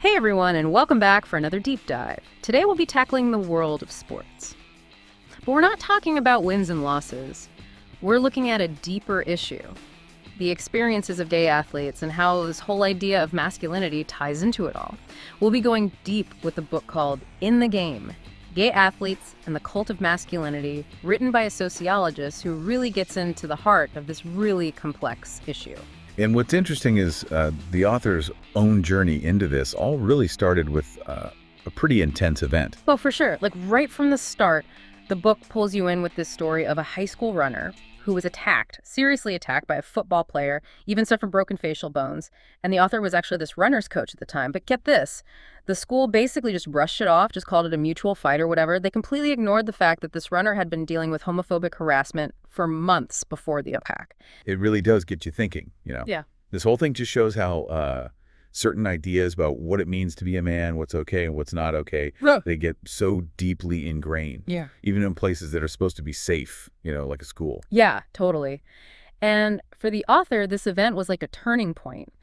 Hey everyone, and welcome back for another deep dive. Today we'll be tackling the world of sports. But we're not talking about wins and losses. We're looking at a deeper issue, the experiences of gay athletes and how this whole idea of masculinity ties into it all. We'll be going deep with a book called In the Game, Gay Athletes and the Cult of Masculinity, written by a sociologist who really gets into the heart of this really complex issue. And what's interesting is the author's own journey into this all really started with a pretty intense event. Oh, for sure. Like right from the start, the book pulls you in with this story of a high school runner who was seriously attacked by a football player, even suffered broken facial bones. And the author was actually this runner's coach at the time. But get this, the school basically just brushed it off, just called it a mutual fight or whatever. They completely ignored the fact that this runner had been dealing with homophobic harassment for months before the attack. It really does get you thinking, Yeah. This whole thing just shows how certain ideas about what it means to be a man, what's okay and what's not okay, they get so deeply ingrained. Yeah. Even in places that are supposed to be safe, like a school. Yeah, totally. And for the author, this event was like a turning point.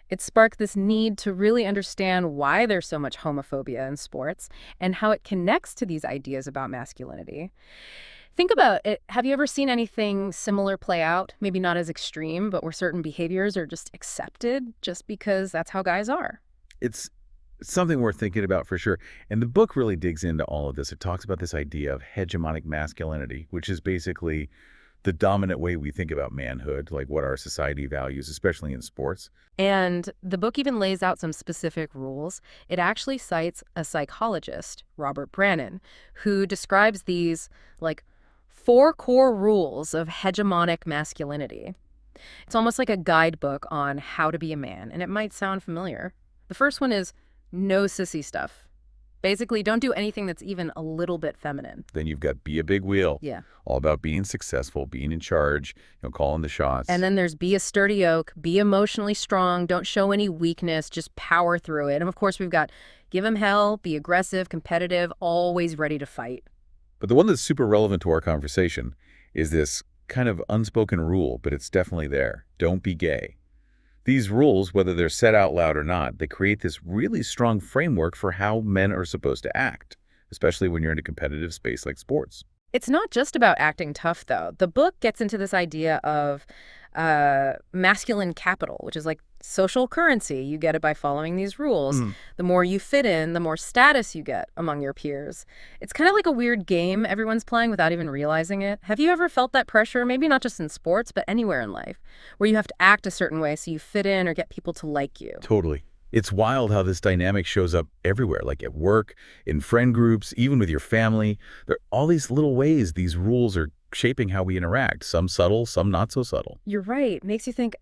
It sparked this need to really understand why there's so much homophobia in sports and how it connects to these ideas about masculinity. Think about it. Have you ever seen anything similar play out? Maybe not as extreme, but where certain behaviors are just accepted just because that's how guys are. It's something worth thinking about for sure. And the book really digs into all of this. It talks about this idea of hegemonic masculinity, which is basically the dominant way we think about manhood, like what our society values, especially in sports. And the book even lays out some specific rules. It actually cites a psychologist, Robert Brannon, who describes these like 4 core rules of hegemonic masculinity. It's almost like a guidebook on how to be a man, and it might sound familiar. The first one is no sissy stuff. Basically, don't do anything that's even a little bit feminine. Then you've got be a big wheel. Yeah. All about being successful, being in charge, calling the shots. And then there's be a sturdy oak, be emotionally strong, don't show any weakness, just power through it. And of course, we've got give 'em hell, be aggressive, competitive, always ready to fight. But the one that's super relevant to our conversation is this kind of unspoken rule, but it's definitely there. Don't be gay. These rules, whether they're said out loud or not, they create this really strong framework for how men are supposed to act, especially when you're in a competitive space like sports. It's not just about acting tough, though. The book gets into this idea of masculine capital, which is like social currency. You get it by following these rules. The more you fit in, the more status you get among your peers. It's kind of like a weird game everyone's playing without even realizing it. Have you ever felt that pressure, maybe not just in sports, but anywhere in life, where you have to act a certain way so you fit in or get people to like you? Totally. It's wild how this dynamic shows up everywhere, like at work, in friend groups, even with your family. There are all these little ways these rules are shaping how we interact, some subtle, some not so subtle. You're right. Makes you think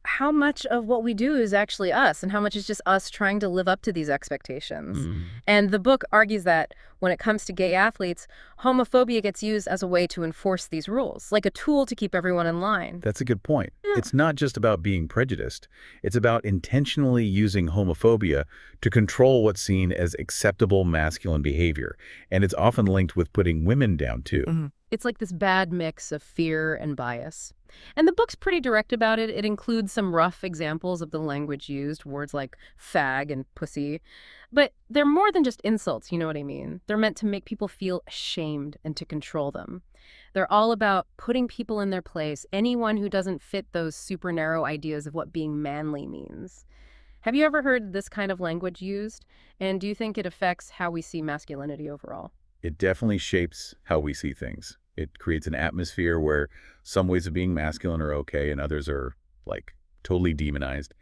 how much of what we do is actually us and how much is just us trying to live up to these expectations. And the book argues that when it comes to gay athletes, homophobia gets used as a way to enforce these rules, like a tool to keep everyone in line. That's a good point. It's not just about being prejudiced. It's about intentionally using homophobia to control what's seen as acceptable masculine behavior. And it's often linked with putting women down, too. It's like this bad mix of fear and bias. And the book's pretty direct about it. It includes some rough examples of the language used, words like fag and pussy. But they're more than just insults, you know what I mean? They're meant to make people feel ashamed and to control them. They're all about putting people in their place, anyone who doesn't fit those super narrow ideas of what being manly means. Have you ever heard this kind of language used? And do you think it affects how we see masculinity overall? It definitely shapes how we see things. It creates an atmosphere where some ways of being masculine are okay and others are, like, totally demonized.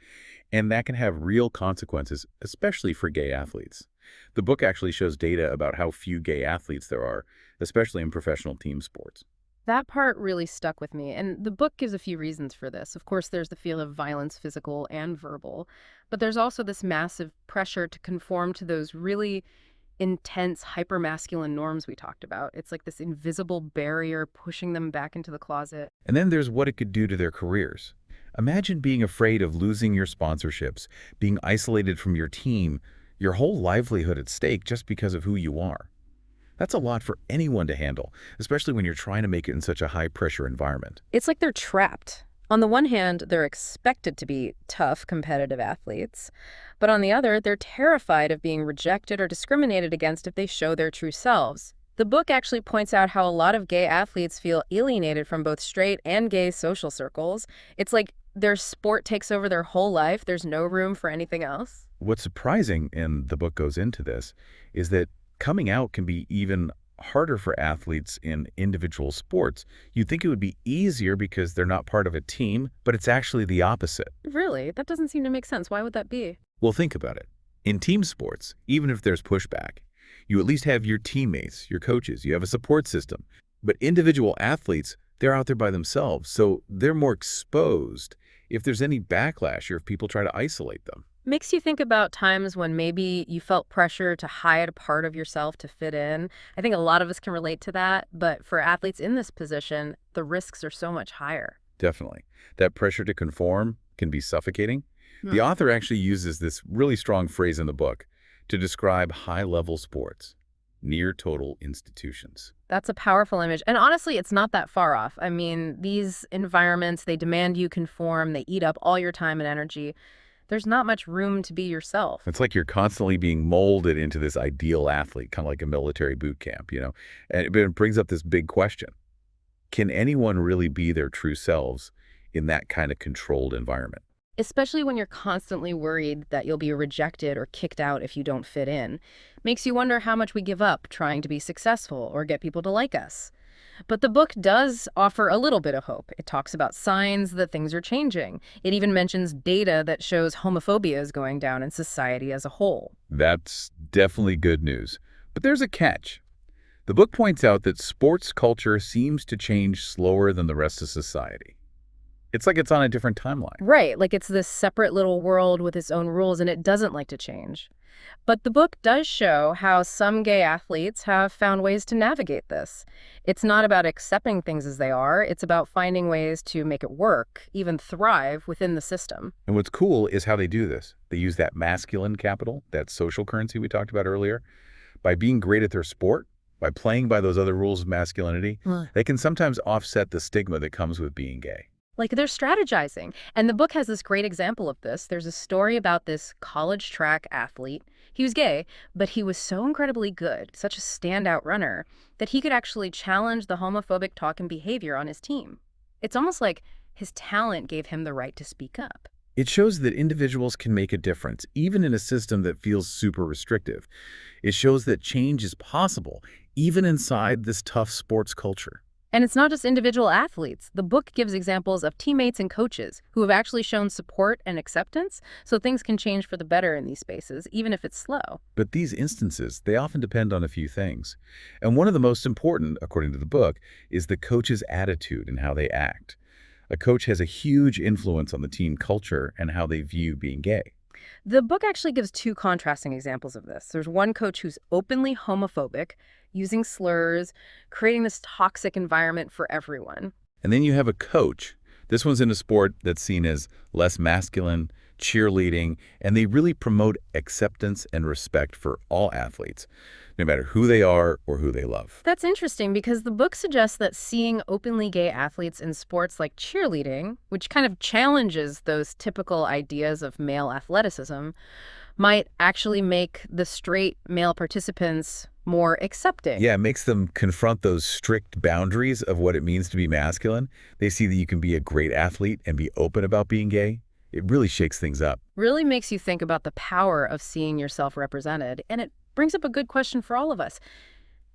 And that can have real consequences, especially for gay athletes. The book actually shows data about how few gay athletes there are, especially in professional team sports. That part really stuck with me, and the book gives a few reasons for this. Of course, there's the feel of violence, physical and verbal, but there's also this massive pressure to conform to those really intense, hyper-masculine norms we talked about. It's like this invisible barrier pushing them back into the closet. And then there's what it could do to their careers. Imagine being afraid of losing your sponsorships, being isolated from your team, your whole livelihood at stake just because of who you are. That's a lot for anyone to handle, especially when you're trying to make it in such a high-pressure environment. It's like they're trapped. On the one hand, they're expected to be tough, competitive athletes, but on the other, they're terrified of being rejected or discriminated against if they show their true selves. The book actually points out how a lot of gay athletes feel alienated from both straight and gay social circles. It's like their sport takes over their whole life, there's no room for anything else. What's surprising, and the book goes into this, is that coming out can be even harder for athletes in individual sports. You'd think it would be easier because they're not part of a team, but it's actually the opposite. Really? That doesn't seem to make sense. Why would that be? Well, think about it. In team sports, even if there's pushback, you at least have your teammates, your coaches, you have a support system. But individual athletes, they're out there by themselves, so they're more exposed if there's any backlash or if people try to isolate them. Makes you think about times when maybe you felt pressure to hide a part of yourself to fit in. I think a lot of us can relate to that, but for athletes in this position, the risks are so much higher. Definitely. That pressure to conform can be suffocating. The Hmm. author actually uses this really strong phrase in the book to describe high-level sports, near total institutions. That's a powerful image. And honestly, it's not that far off. I mean, these environments, they demand you conform, they eat up all your time and energy. There's not much room to be yourself. It's like you're constantly being molded into this ideal athlete, kind of like a military boot camp, you know? And it brings up this big question. Can anyone really be their true selves in that kind of controlled environment? Especially when you're constantly worried that you'll be rejected or kicked out if you don't fit in. Makes you wonder how much we give up trying to be successful or get people to like us. But the book does offer a little bit of hope. It talks about signs that things are changing. It even mentions data that shows homophobia is going down in society as a whole. That's definitely good news. But there's a catch. The book points out that sports culture seems to change slower than the rest of society. It's like it's on a different timeline. Right, like it's this separate little world with its own rules and it doesn't like to change. But the book does show how some gay athletes have found ways to navigate this. It's not about accepting things as they are, it's about finding ways to make it work, even thrive within the system. And what's cool is how they do this. They use that masculine capital, that social currency we talked about earlier. By being great at their sport, by playing by those other rules of masculinity, they can sometimes offset the stigma that comes with being gay. Like they're strategizing. And the book has this great example of this. There's a story about this college track athlete. He was gay, but he was so incredibly good, such a standout runner, that he could actually challenge the homophobic talk and behavior on his team. It's almost like his talent gave him the right to speak up. It shows that individuals can make a difference, even in a system that feels super restrictive. It shows that change is possible, even inside this tough sports culture. And it's not just individual athletes. The book gives examples of teammates and coaches who have actually shown support and acceptance, so things can change for the better in these spaces, even if it's slow. But these instances, they often depend on a few things. And one of the most important, according to the book, is the coach's attitude and how they act. A coach has a huge influence on the team culture and how they view being gay. The book actually gives two contrasting examples of this. There's one coach who's openly homophobic, using slurs, creating this toxic environment for everyone. And then you have a coach. This one's in a sport that's seen as less masculine, cheerleading, and they really promote acceptance and respect for all athletes, no matter who they are or who they love. That's interesting because the book suggests that seeing openly gay athletes in sports like cheerleading, which kind of challenges those typical ideas of male athleticism, might actually make the straight male participants more accepting. Yeah, it makes them confront those strict boundaries of what it means to be masculine. They see that you can be a great athlete and be open about being gay. It really shakes things up. Really makes you think about the power of seeing yourself represented. And it brings up a good question for all of us.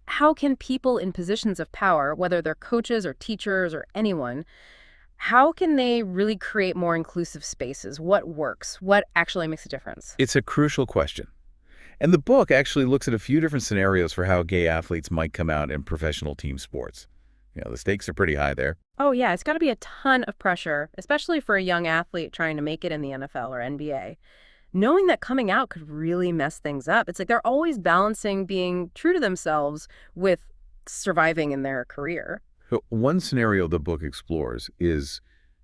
How can people in positions of power, whether they're coaches or teachers or anyone, how can they really create more inclusive spaces? What works? What actually makes a difference? It's a crucial question. And the book actually looks at a few different scenarios for how gay athletes might come out in professional team sports. The stakes are pretty high there. Oh, yeah, it's got to be a ton of pressure, especially for a young athlete trying to make it in the NFL or NBA. Knowing that coming out could really mess things up. It's like they're always balancing being true to themselves with surviving in their career. So one scenario the book explores is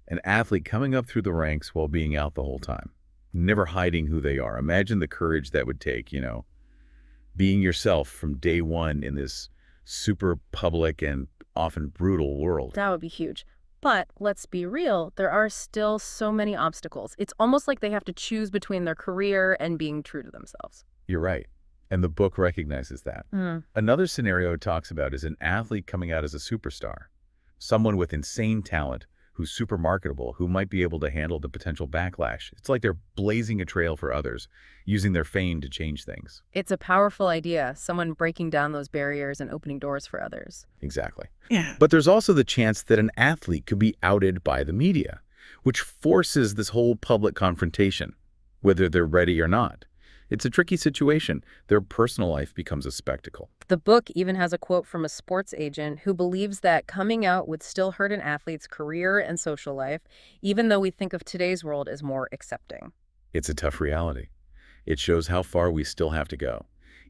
an athlete coming up through the ranks while being out the whole time, never hiding who they are. Imagine the courage that would take, being yourself from day one in this super public and often brutal world. That would be huge. But let's be real, there are still so many obstacles. It's almost like they have to choose between their career and being true to themselves. You're right. And the book recognizes that. Mm. Another scenario it talks about is an athlete coming out as a superstar, someone with insane talent who's super marketable, who might be able to handle the potential backlash. It's like they're blazing a trail for others, using their fame to change things. It's a powerful idea, someone breaking down those barriers and opening doors for others. Exactly. Yeah. But there's also the chance that an athlete could be outed by the media, which forces this whole public confrontation, whether they're ready or not. It's a tricky situation. Their personal life becomes a spectacle. The book even has a quote from a sports agent who believes that coming out would still hurt an athlete's career and social life, even though we think of today's world as more accepting. It's a tough reality. It shows how far we still have to go.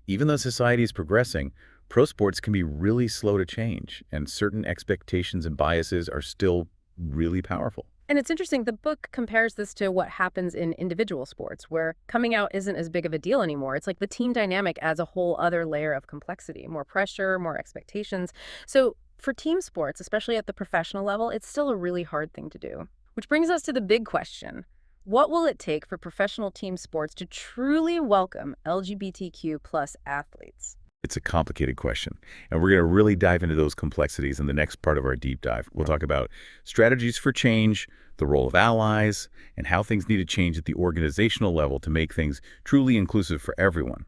Even though society is progressing, pro sports can be really slow to change, and certain expectations and biases are still really powerful. And it's interesting, the book compares this to what happens in individual sports, where coming out isn't as big of a deal anymore. It's like the team dynamic adds a whole other layer of complexity, more pressure, more expectations. So for team sports, especially at the professional level, it's still a really hard thing to do. Which brings us to the big question. What will it take for professional team sports to truly welcome LGBTQ plus athletes? It's a complicated question, and we're going to really dive into those complexities in the next part of our deep dive. We'll talk about strategies for change, the role of allies, and how things need to change at the organizational level to make things truly inclusive for everyone.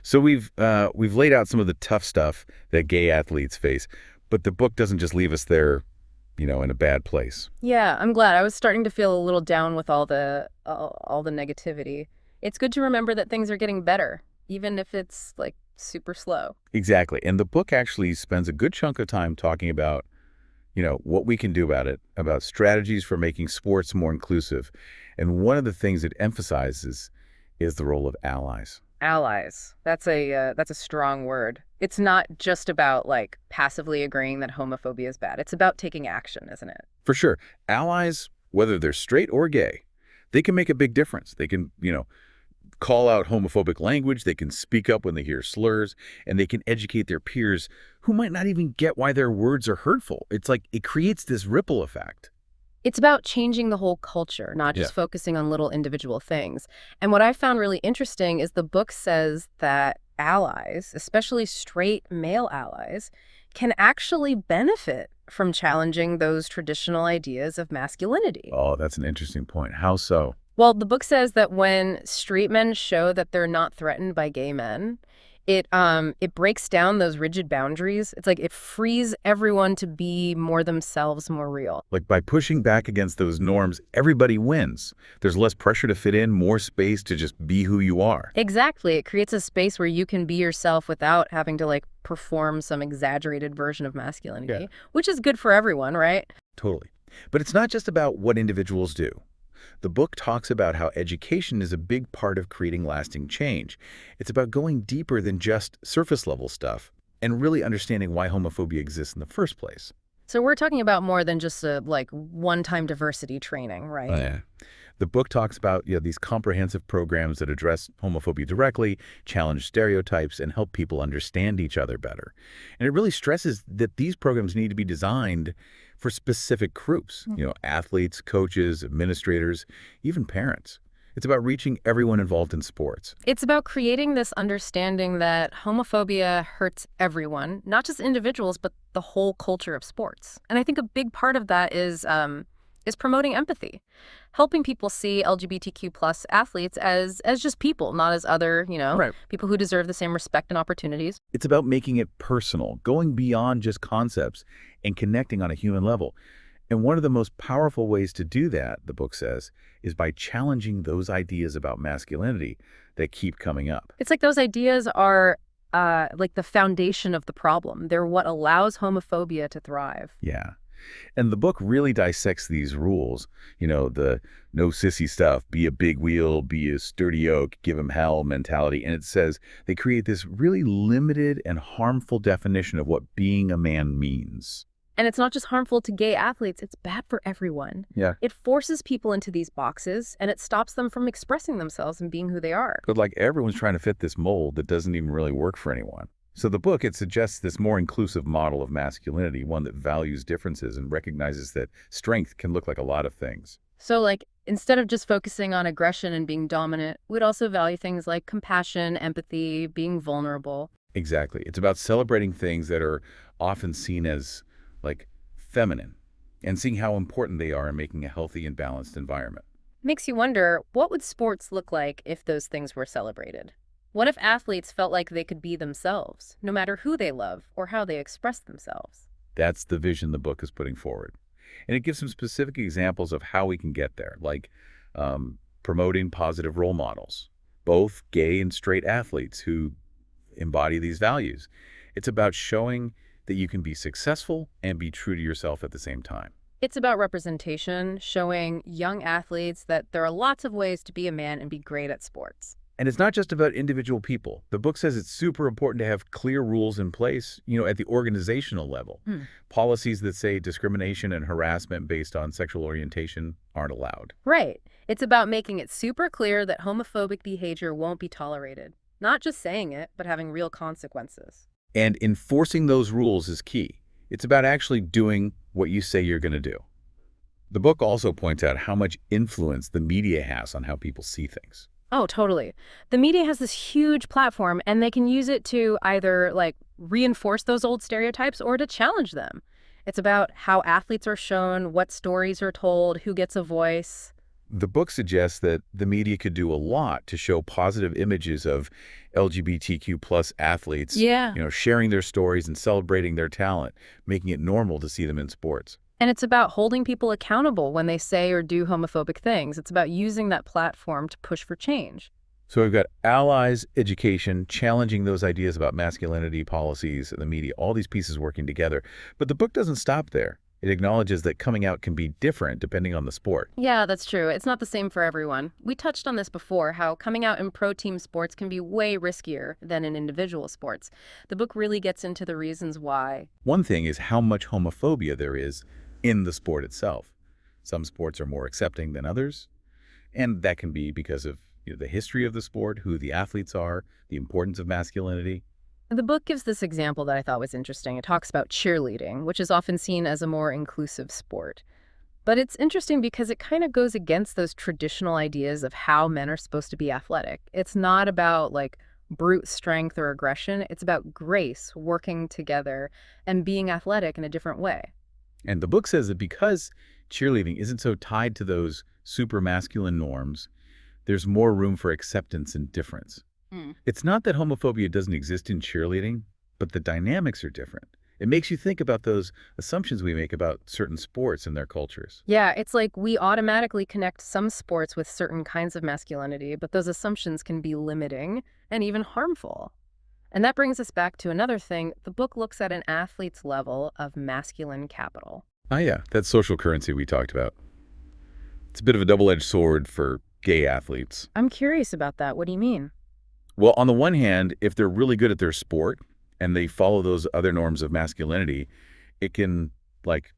So we've laid out some of the tough stuff that gay athletes face, but the book doesn't just leave us there, in a bad place. Yeah, I'm glad. I was starting to feel a little down with all the negativity. It's good to remember that things are getting better, even if it's like super slow. Exactly. And the book actually spends a good chunk of time talking about, what we can do about it, about strategies for making sports more inclusive. And one of the things it emphasizes is the role of allies. Allies. That's a strong word. It's not just about like passively agreeing that homophobia is bad. It's about taking action, isn't it? For sure. Allies, whether they're straight or gay, they can make a big difference. They can, call out homophobic language, they can speak up when they hear slurs, and they can educate their peers who might not even get why their words are hurtful. It's like it creates this ripple effect. It's about changing the whole culture, not just focusing on little individual things. And what I found really interesting is the book says that allies, especially straight male allies, can actually benefit from challenging those traditional ideas of masculinity. Oh, that's an interesting point. How so? Well, the book says that when straight men show that they're not threatened by gay men, it breaks down those rigid boundaries. It's like it frees everyone to be more themselves, more real. Like by pushing back against those norms, everybody wins. There's less pressure to fit in, more space to just be who you are. Exactly. It creates a space where you can be yourself without having to like perform some exaggerated version of masculinity, which is good for everyone, right? Totally. But it's not just about what individuals do. The book talks about how education is a big part of creating lasting change. It's about going deeper than just surface-level stuff and really understanding why homophobia exists in the first place. So we're talking about more than just a like one-time diversity training, right? Oh, yeah. The book talks about these comprehensive programs that address homophobia directly, challenge stereotypes, and help people understand each other better. And it really stresses that these programs need to be designed for specific groups, athletes, coaches, administrators, even parents. It's about reaching everyone involved in sports. It's about creating this understanding that homophobia hurts everyone, not just individuals, but the whole culture of sports. And I think a big part of that is promoting empathy, helping people see LGBTQ plus athletes as just people, not as other, people who deserve the same respect and opportunities. It's about making it personal, going beyond just concepts and connecting on a human level. And one of the most powerful ways to do that, the book says, is by challenging those ideas about masculinity that keep coming up. It's like those ideas are like the foundation of the problem. They're what allows homophobia to thrive. Yeah. And the book really dissects these rules, the no sissy stuff, be a big wheel, be a sturdy oak, give 'em hell mentality. And it says they create this really limited and harmful definition of what being a man means. And it's not just harmful to gay athletes, it's bad for everyone. Yeah. It forces people into these boxes, and it stops them from expressing themselves and being who they are. But like everyone's trying to fit this mold that doesn't even really work for anyone. So the book, it suggests this more inclusive model of masculinity, one that values differences and recognizes that strength can look like a lot of things. So, like, instead of just focusing on aggression and being dominant, we'd also value things like compassion, empathy, being vulnerable. Exactly. It's about celebrating things that are often seen as, like, feminine and seeing how important they are in making a healthy and balanced environment. Makes you wonder, what would sports look like if those things were celebrated? What if athletes felt like they could be themselves, no matter who they love or how they express themselves? That's the vision the book is putting forward. And it gives some specific examples of how we can get there, like promoting positive role models, both gay and straight athletes who embody these values. It's about showing that you can be successful and be true to yourself at the same time. It's about representation, showing young athletes that there are lots of ways to be a man and be great at sports. And it's not just about individual people. The book says it's super important to have clear rules in place, at the organizational level. Hmm. Policies that say discrimination and harassment based on sexual orientation aren't allowed. Right. It's about making it super clear that homophobic behavior won't be tolerated. Not just saying it, but having real consequences. And enforcing those rules is key. It's about actually doing what you say you're going to do. The book also points out how much influence the media has on how people see things. Oh, totally. The media has this huge platform, and they can use it to either, like, reinforce those old stereotypes or to challenge them. It's about how athletes are shown, what stories are told, who gets a voice. The book suggests that the media could do a lot to show positive images of LGBTQ plus athletes, Yeah. sharing their stories and celebrating their talent, making it normal to see them in sports. And it's about holding people accountable when they say or do homophobic things. It's about using that platform to push for change. So we've got allies, education, challenging those ideas about masculinity, policies, and the media, all these pieces working together. But the book doesn't stop there. It acknowledges that coming out can be different depending on the sport. Yeah, that's true. It's not the same for everyone. We touched on this before, how coming out in pro team sports can be way riskier than in individual sports. The book really gets into the reasons why. One thing is how much homophobia there is in the sport itself. Some sports are more accepting than others, and that can be because of the history of the sport, who the athletes are, the importance of masculinity. The book gives this example that I thought was interesting. It talks about cheerleading, which is often seen as a more inclusive sport. But it's interesting because it kind of goes against those traditional ideas of how men are supposed to be athletic. It's not about, like, brute strength or aggression. It's about grace, working together, and being athletic in a different way. And the book says that because cheerleading isn't so tied to those super masculine norms, there's more room for acceptance and difference. It's not that homophobia doesn't exist in cheerleading, but the dynamics are different. It makes you think about those assumptions we make about certain sports and their cultures. Yeah, it's like we automatically connect some sports with certain kinds of masculinity, but those assumptions can be limiting and even harmful. And that brings us back to another thing. The book looks at an athlete's level of masculine capital. Ah, yeah, that social currency we talked about. It's a bit of a double-edged sword for gay athletes. I'm curious about that. What do you mean? Well, on the one hand, if they're really good at their sport and they follow those other norms of masculinity, it can, like,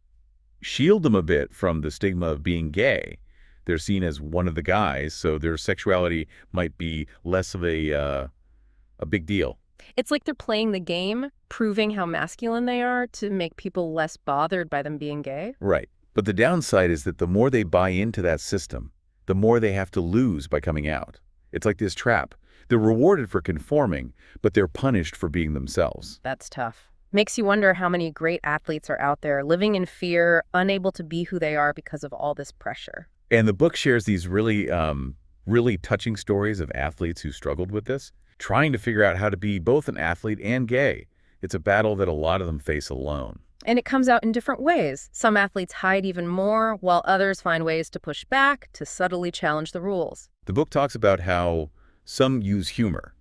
shield them a bit from the stigma of being gay. They're seen as one of the guys, so their sexuality might be less of a big deal. It's like they're playing the game, proving how masculine they are to make people less bothered by them being gay. Right. But the downside is that the more they buy into that system, the more they have to lose by coming out. It's like this trap. They're rewarded for conforming, but they're punished for being themselves. That's tough. Makes you wonder how many great athletes are out there living in fear, unable to be who they are because of all this pressure. And the book shares these really touching stories of athletes who struggled with this, trying to figure out how to be both an athlete and gay. It's a battle that a lot of them face alone. And it comes out in different ways. Some athletes hide even more, while others find ways to push back, to subtly challenge the rules. The book talks about how some use humor,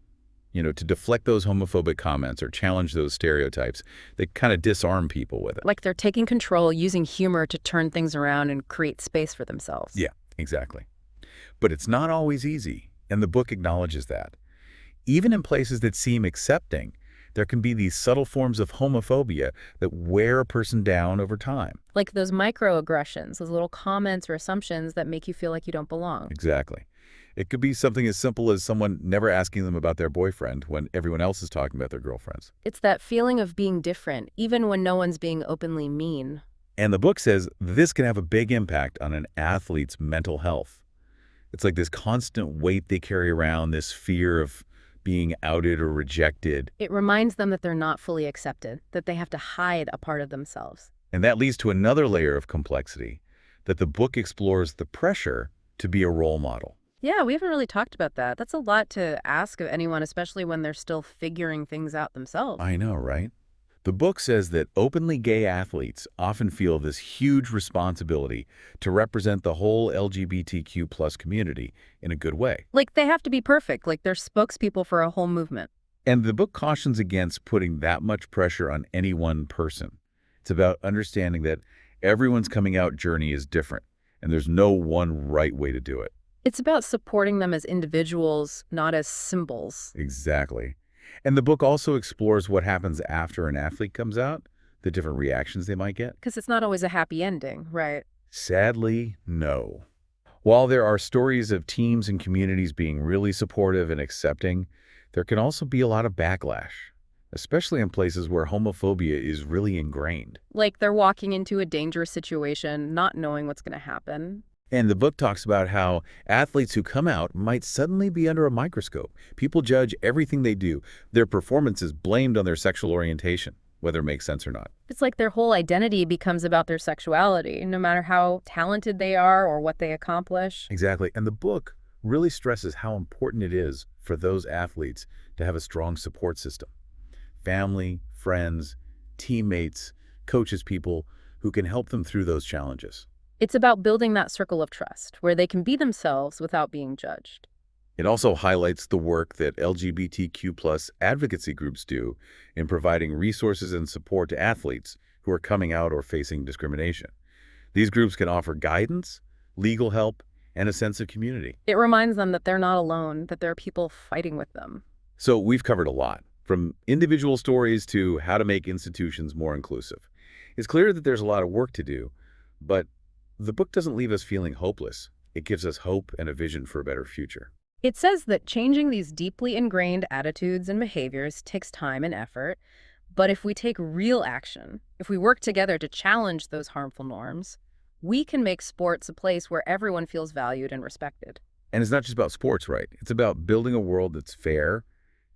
to deflect those homophobic comments or challenge those stereotypes. They kind of disarm people with it. Like they're taking control, using humor to turn things around and create space for themselves. Yeah, exactly. But it's not always easy, and the book acknowledges that. Even in places that seem accepting, there can be these subtle forms of homophobia that wear a person down over time. Like those microaggressions, those little comments or assumptions that make you feel like you don't belong. Exactly. It could be something as simple as someone never asking them about their boyfriend when everyone else is talking about their girlfriends. It's that feeling of being different, even when no one's being openly mean. And the book says this can have a big impact on an athlete's mental health. It's like this constant weight they carry around, this fear of being outed or rejected. It reminds them that they're not fully accepted, that they have to hide a part of themselves. And that leads to another layer of complexity, that the book explores the pressure to be a role model. Yeah, we haven't really talked about that. That's a lot to ask of anyone, especially when they're still figuring things out themselves. I know, right? The book says that openly gay athletes often feel this huge responsibility to represent the whole LGBTQ plus community in a good way. Like they have to be perfect, like they're spokespeople for a whole movement. And the book cautions against putting that much pressure on any one person. It's about understanding that everyone's coming out journey is different, and there's no one right way to do it. It's about supporting them as individuals, not as symbols. Exactly. And the book also explores what happens after an athlete comes out, the different reactions they might get. Because it's not always a happy ending, right? Sadly, no. While there are stories of teams and communities being really supportive and accepting, there can also be a lot of backlash, especially in places where homophobia is really ingrained. Like they're walking into a dangerous situation, not knowing what's going to happen. And the book talks about how athletes who come out might suddenly be under a microscope. People judge everything they do. Their performance is blamed on their sexual orientation, whether it makes sense or not. It's like their whole identity becomes about their sexuality, no matter how talented they are or what they accomplish. Exactly. And the book really stresses how important it is for those athletes to have a strong support system. Family, friends, teammates, coaches, people who can help them through those challenges. It's about building that circle of trust where they can be themselves without being judged. It also highlights the work that LGBTQ plus advocacy groups do in providing resources and support to athletes who are coming out or facing discrimination. These groups can offer guidance, legal help, and a sense of community. It reminds them that they're not alone, that there are people fighting with them. So we've covered a lot, from individual stories to how to make institutions more inclusive. It's clear that there's a lot of work to do, but the book doesn't leave us feeling hopeless. It gives us hope and a vision for a better future. It says that changing these deeply ingrained attitudes and behaviors takes time and effort, but if we take real action, if we work together to challenge those harmful norms, we can make sports a place where everyone feels valued and respected. And it's not just about sports, right? It's about building a world that's fair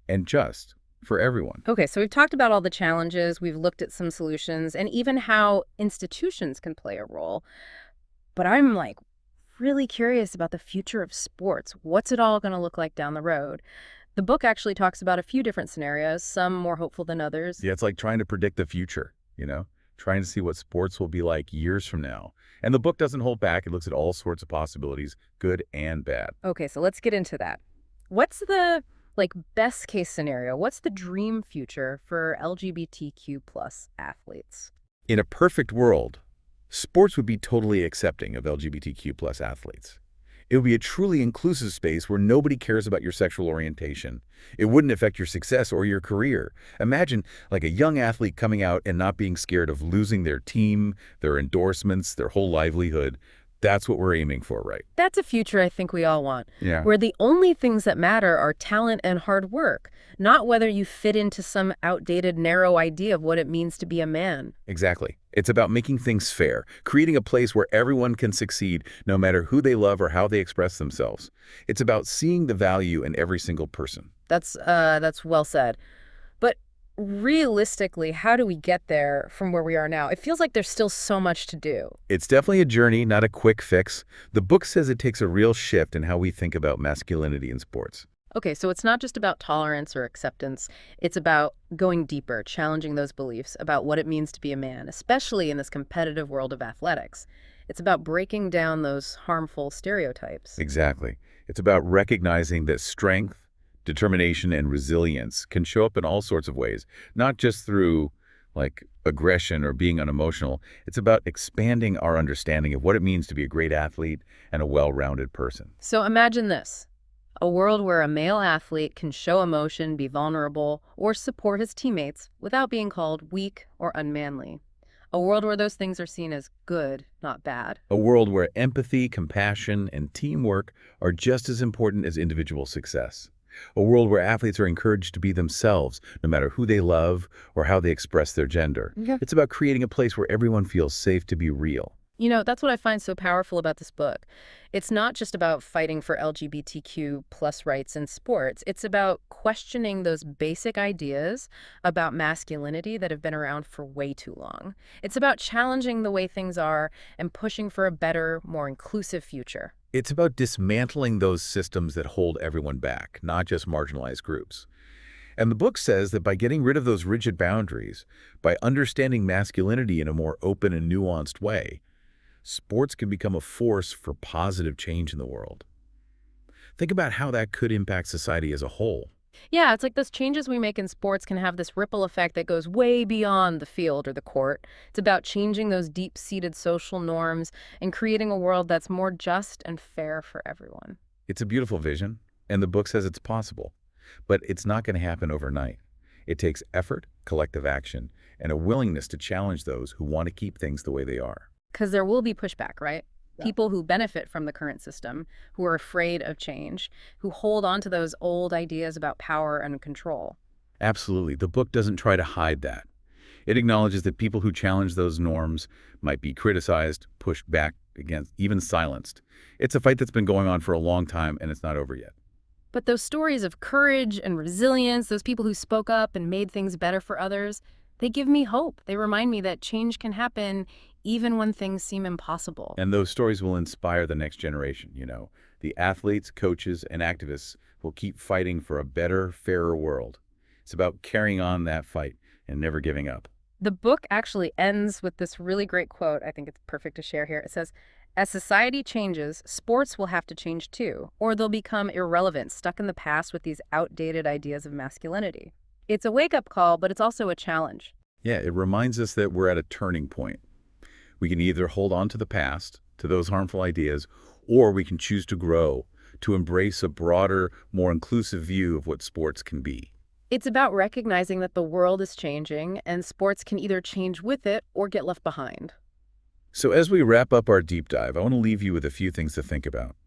and just for everyone. Okay, so we've talked about all the challenges, we've looked at some solutions, and even how institutions can play a role. But I'm really curious about the future of sports. What's it all going to look like down the road? The book actually talks about a few different scenarios, some more hopeful than others. Yeah, it's like trying to predict the future, trying to see what sports will be like years from now. And the book doesn't hold back. It looks at all sorts of possibilities, good and bad. Okay, so let's get into that. What's the best case scenario? What's the dream future for LGBTQ plus athletes? In a perfect world, sports would be totally accepting of LGBTQ plus athletes. It would be a truly inclusive space where nobody cares about your sexual orientation. It wouldn't affect your success or your career. Imagine a young athlete coming out and not being scared of losing their team, their endorsements, their whole livelihood. That's what we're aiming for, right? That's a future I think we all want, Yeah. where the only things that matter are talent and hard work, not whether you fit into some outdated, narrow idea of what it means to be a man. Exactly. It's about making things fair, creating a place where everyone can succeed no matter who they love or how they express themselves. It's about seeing the value in every single person. That's well said. But realistically, how do we get there from where we are now? It feels like there's still so much to do. It's definitely a journey, not a quick fix. The book says it takes a real shift in how we think about masculinity in sports. Okay, so it's not just about tolerance or acceptance. It's about going deeper, challenging those beliefs about what it means to be a man, especially in this competitive world of athletics. It's about breaking down those harmful stereotypes. Exactly. It's about recognizing that strength, determination, and resilience can show up in all sorts of ways, not just through aggression or being unemotional. It's about expanding our understanding of what it means to be a great athlete and a well-rounded person. So imagine this. A world where a male athlete can show emotion, be vulnerable, or support his teammates without being called weak or unmanly. A world where those things are seen as good, not bad. A world where empathy, compassion, and teamwork are just as important as individual success. A world where athletes are encouraged to be themselves, no matter who they love or how they express their gender. Yeah. It's about creating a place where everyone feels safe to be real. That's what I find so powerful about this book. It's not just about fighting for LGBTQ plus rights in sports. It's about questioning those basic ideas about masculinity that have been around for way too long. It's about challenging the way things are and pushing for a better, more inclusive future. It's about dismantling those systems that hold everyone back, not just marginalized groups. And the book says that by getting rid of those rigid boundaries, by understanding masculinity in a more open and nuanced way, sports can become a force for positive change in the world. Think about how that could impact society as a whole. Yeah, it's like those changes we make in sports can have this ripple effect that goes way beyond the field or the court. It's about changing those deep-seated social norms and creating a world that's more just and fair for everyone. It's a beautiful vision, and the book says it's possible. But it's not going to happen overnight. It takes effort, collective action, and a willingness to challenge those who want to keep things the way they are. Because there will be pushback, right? Yeah. People who benefit from the current system, who are afraid of change, who hold on to those old ideas about power and control. Absolutely. The book doesn't try to hide that. It acknowledges that people who challenge those norms might be criticized, pushed back against, even silenced. It's a fight that's been going on for a long time, and it's not over yet. But those stories of courage and resilience, those people who spoke up and made things better for others, they give me hope. They remind me that change can happen even when things seem impossible. And those stories will inspire the next generation, The athletes, coaches, and activists will keep fighting for a better, fairer world. It's about carrying on that fight and never giving up. The book actually ends with this really great quote. I think it's perfect to share here. It says, "As society changes, sports will have to change too, or they'll become irrelevant, stuck in the past with these outdated ideas of masculinity." It's a wake-up call, but it's also a challenge. Yeah, it reminds us that we're at a turning point. We can either hold on to the past, to those harmful ideas, or we can choose to grow, to embrace a broader, more inclusive view of what sports can be. It's about recognizing that the world is changing, and sports can either change with it or get left behind. So as we wrap up our deep dive, I want to leave you with a few things to think about.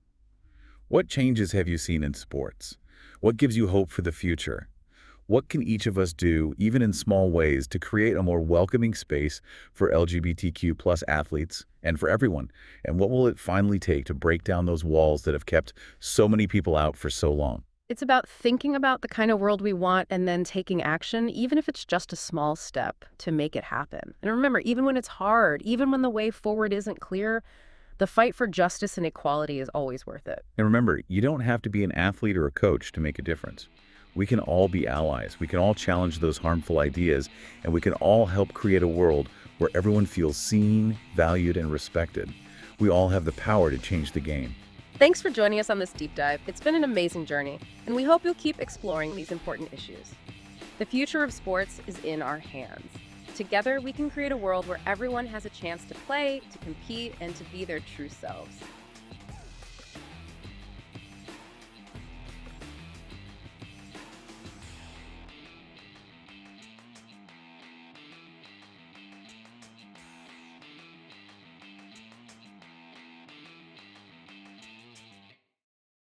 What changes have you seen in sports? What gives you hope for the future? What can each of us do, even in small ways, to create a more welcoming space for LGBTQ plus athletes and for everyone? And what will it finally take to break down those walls that have kept so many people out for so long? It's about thinking about the kind of world we want and then taking action, even if it's just a small step to make it happen. And remember, even when it's hard, even when the way forward isn't clear, the fight for justice and equality is always worth it. And remember, you don't have to be an athlete or a coach to make a difference. We can all be allies. We can all challenge those harmful ideas, and we can all help create a world where everyone feels seen, valued, and respected. We all have the power to change the game. Thanks for joining us on this deep dive. It's been an amazing journey, and we hope you'll keep exploring these important issues. The future of sports is in our hands. Together, we can create a world where everyone has a chance to play, to compete, and to be their true selves.